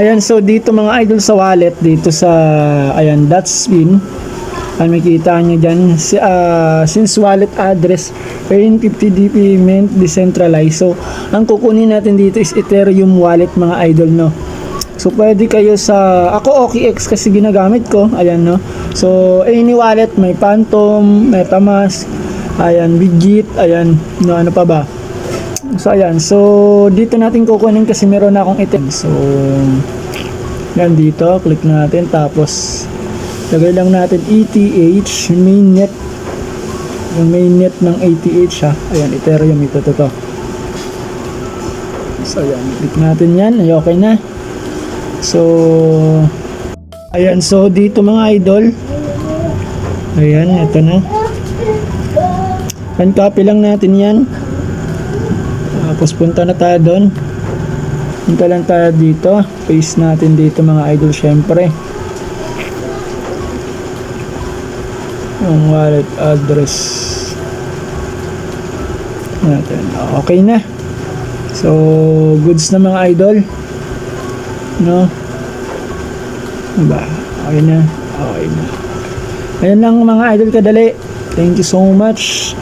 Ayan, so dito mga idol sa wallet, dito sa, ayan, Dotspin. Ang makikita nyo dyan, since wallet address, earn 50 D payment decentralized. So, ang kukunin natin dito is Ethereum wallet mga idol, no. So, pwede kayo sa, ako OKX kasi ginagamit ko, ayan, no. So, any wallet, may Phantom, MetaMask, ayan, Bigit, ayan, no, ano pa ba. So, ayan. So, dito natin kukunin kasi meron na akong item. So, yan dito. Click natin. Tapos, lagay lang natin ETH, mainnet. Yung mainnet ng ETH, ha. Ayan, Ethereum. Ito. So, ayan. Click natin yan. Ay, okay na. So, ayan. So, dito mga idol. Ayan, ito na. Copy lang natin yan. Tapos punta na tayo doon. Punta lang tayo dito. Paste natin dito mga idol syempre. Yung wallet address natin. Okay na. So, goods na mga idol. No? Diba? Okay na. Okay na. Ayan lang mga idol kadali. Thank you so much.